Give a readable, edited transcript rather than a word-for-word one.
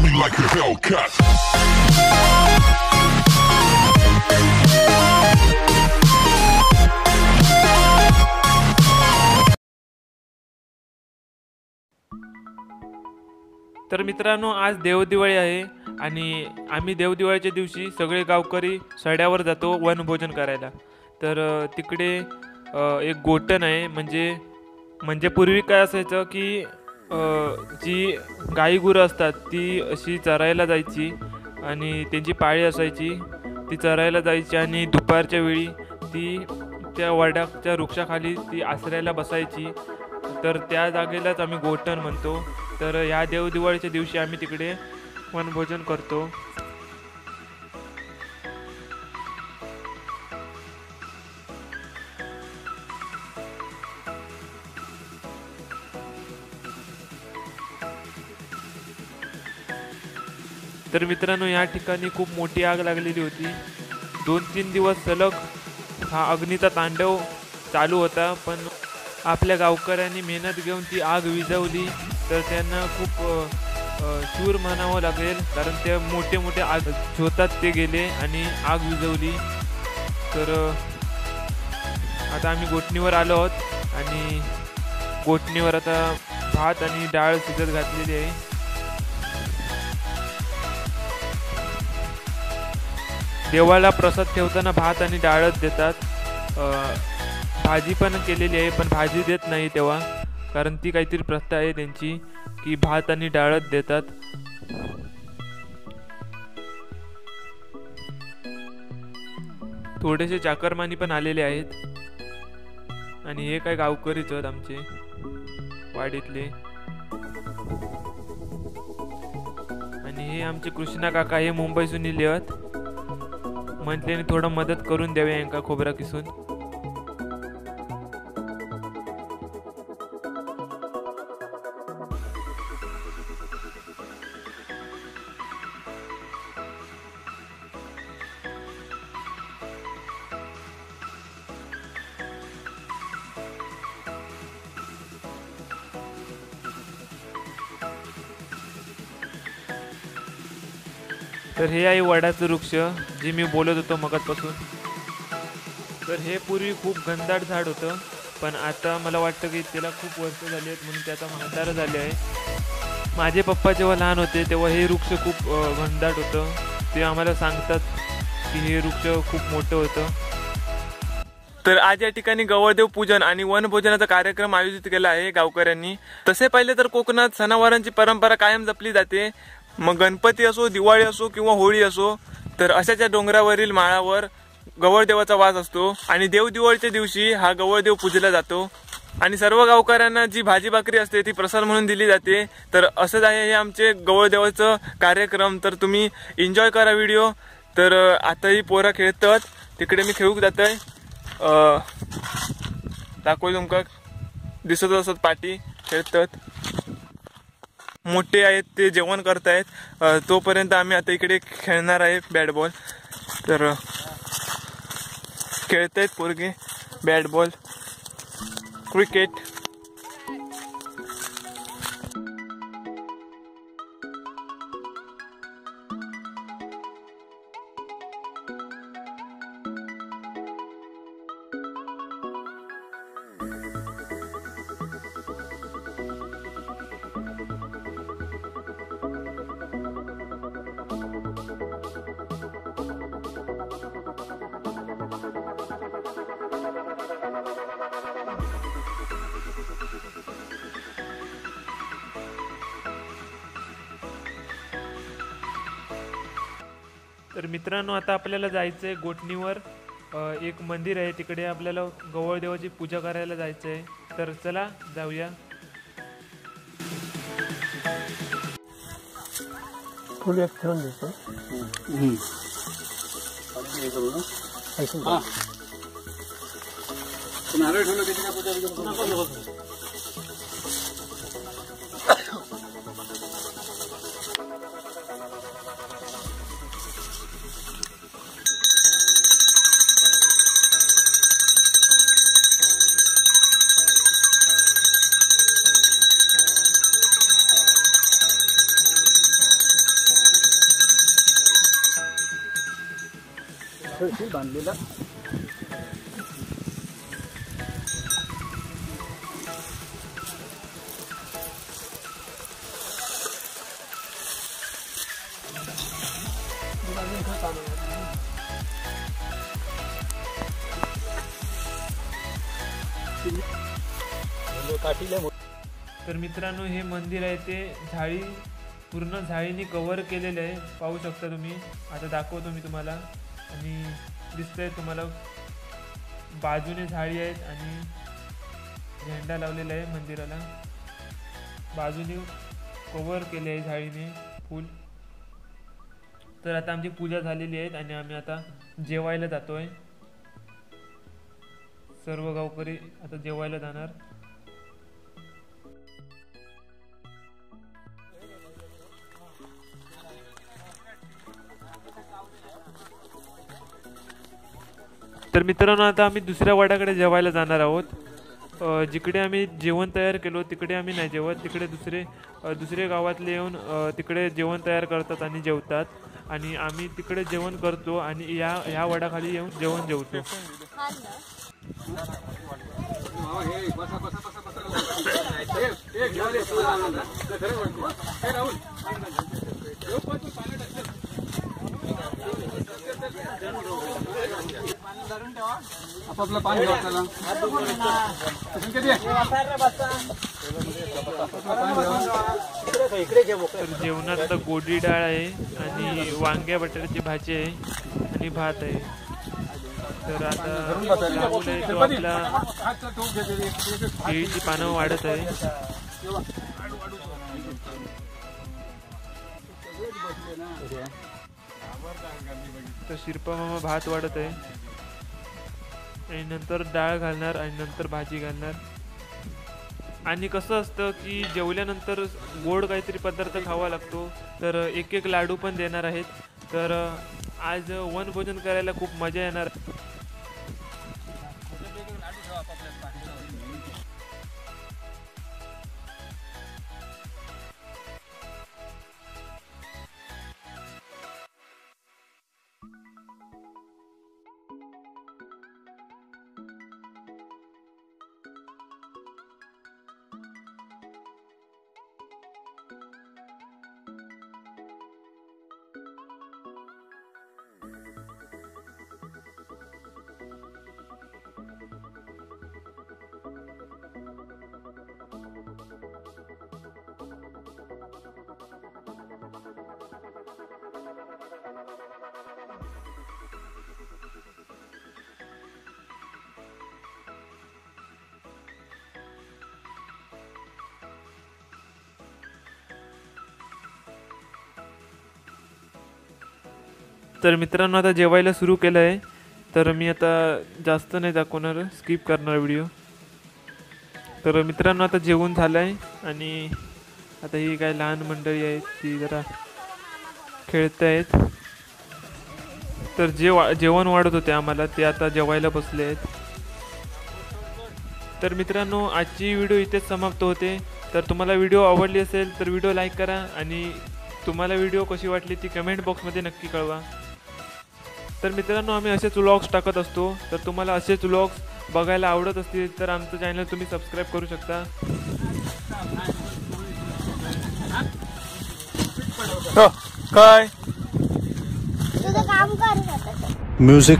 me like a Hellcat. तर मित्रांनो, आज देवदिवाळी आहे आणि आम्ही देवदिवाळीच्या दिवशी सगळे गावकरी सड्यावर जातो वनभोजन करायला। तर तिकडे एक गोठण आहे, म्हणजे पूर्वी काय असायचं की जी गाई गुरं असतात ती अशी चरायला जायची आणि त्यांची पाळी असायची, ती चरायला जायची आणि दुपारच्या वेळी ती त्या वडाच्या वृक्षाखाली ती आसऱ्याला बसायची। तर त्या जागेलाच आम्ही गोठण म्हणतो। तर या देवदिवाळीच्या दिवशी आम्ही तिकडे वनभोजन करतो। तर मित्रांनो, या ठिकाणी खूप मोठी आग लागलेली होती। 2-3 दिवस सलग हा अग्नीचा तांडव चालू होता, पण आपल्या गावकऱ्यांनी मेहनत घेऊन ती आग विझवली। तर त्यांना खूप शूर म्हणावं लागेल, कारण ते मोठे मोठे आग झोतात ते गेले आणि आग विझवली। तर आता आम्ही गोठणीवर आलो आहोत आणि गोठणीवर आता भात आणि डाळ शिजत घातलेली आहे। देवाला प्रसाद ठेवताना भात आणि डाळच देतात। भाजी पण केलेली आहे, पण भाजी देत नाही तेव्हा, कारण ती काहीतरी प्रथा आहे त्यांची की भात आणि डाळच देतात। थोडेसे चाकरमानी पण आलेले आहेत आणि हे काय गावकरीच आहेत आमचे वाडीतले। आणि हे आमचे कृष्णा काका, हे मुंबईसून इले आहेत, म्हटल्याने थोडं मदत करून द्यावे यांका खोबरा किसून। तर हे आहे वडाचं वृक्ष जे मी बोलत होतो मगाचपासून। तर हे पूर्वी खूप घनदाट झाड होतं, पण आता मला वाटतं की त्याला खूप वर्ष झाली आहेत म्हणून ते आता म्हातारं झाले आहे। माझे पप्पा जेव्हा लहान होते तेव्हा हे वृक्ष खूप घनदाट होतं। ते आम्हाला सांगतात की हे वृक्ष खूप मोठं होतं। तर आज या ठिकाणी गवळदेव पूजन आणि वनभोजनाचा कार्यक्रम आयोजित केला आहे गावकऱ्यांनी। तसे पाहिले तर कोकणात सणावारांची परंपरा कायम जपली जाते, मग गणपती असो, दिवाळी असो किंवा होळी असो। तर अशाच्या डोंगरावरील माळावर गवळदेवाचा वास असतो आणि देवदिवाळीच्या दिवशी हा गवळदेव पूजला जातो आणि सर्व गावकऱ्यांना जी भाजी भाकरी असते ती प्रसाद म्हणून दिली जाते। तर असंच आहे हे आमचे गवळदेवाचं कार्यक्रम। तर तुम्ही एन्जॉय करा व्हिडिओ। तर आता ही पोरा खेळतात, तिकडे मी खेळूक जातोय, दाखवू तुमका, दिसत असत पाठी खेळतात, मोठे आहेत ते जेवण करतायत। तोपर्यंत आम्ही आता इकडे खेळणार आहे बॅट बॉल। तर खेळतायत पोरगे बॅट बॉल, क्रिकेट। तर मित्रांनो, आता आपल्याला जायचं आहे गोठणीवर। एक मंदिर आहे, तिकडे आपल्याला गवळदेवाची पूजा करायला जायचं आहे। तर चला जाऊया। फुल एक ठेवून देतो। नारळ ठेवलं त्याची पूजा बांधलेला तर मित्रांनो हे मंदिर आहे ते झाडी पूर्ण झाडीने कव्हर केलेलं आहे, पाहू शकता तुम्ही. आता दाखवतो मी तुम्हाला. आणि दिसतंय तुम्हाला बाजूने झाडी आहेत आणि झेंडा लावलेला आहे मंदिराला. बाजूने कव्हर केले आहे झाडीने फुल. तर आता आमची पूजा झालेली आहे आणि आम्ही आता जेवायला जातोय. सर्व गावकरी आता जेवायला जाणार. तर मित्रांनो आता आम्ही दुसऱ्या वाड्याकडे जेवायला जाणार आहोत. जिकडे आम्ही जेवण तयार केलो तिकडे आम्ही नाही जेवत. तिकडे दुसरे गावातले येऊन तिकडे जेवण तयार करतात आणि जेवतात. आणि आम्ही तिकडे जेवण करतो आणि ह्या वाड्याखाली येऊन जेवण जेवतो. आपापलं पाणी घ्या त्याला. तर जेवणात आता गोडी डाळ आहे आणि वांग्या बटाट्याची भाजी आहे आणि भात आहे. तर आता राहुल आहे तो आपला केळीची पानं वाढत आहे. तर शिरपा मामा भात वाढत आहे आणि नंतर डाळ घालणार आणि नंतर भाजी घालणार. आणि कसं असतं की जेवल्यानंतर गोड काहीतरी पदार्थ खावा लागतो. तर एक लाडू पण देणार आहेत. तर आज वनभोजन करायला खूप मजा येणार. तर मित्रांनो आता जेवायला सुरू केलं आहे. तर मी आता जास्त नाही दाखवणार, स्किप करणार व्हिडिओ. तर मित्रांनो आता जेवण झालं आहे आणि आता ही काय लहान मंडळी आहेत ती जरा खेळत आहेत. तर जेवण वाढत होते आम्हाला ते आता जेवायला बसले आहेत. तर मित्रांनो आजची व्हिडिओ इथेच समाप्त होते. तर तुम्हाला व्हिडिओ आवडली असेल तर व्हिडिओ लाईक करा आणि तुम्हाला व्हिडिओ कशी वाटली ती कमेंट बॉक्समध्ये नक्की कळवा. तर मित्रांनो आम्ही असेच व्लॉग्स टाकत असतो. तर तुम्हाला असेच व्लॉग्स बघायला आवडत असतील तर आमचं चॅनल तुम्ही सबस्क्राईब करू शकता. काय तुझं काम कर म्युझिक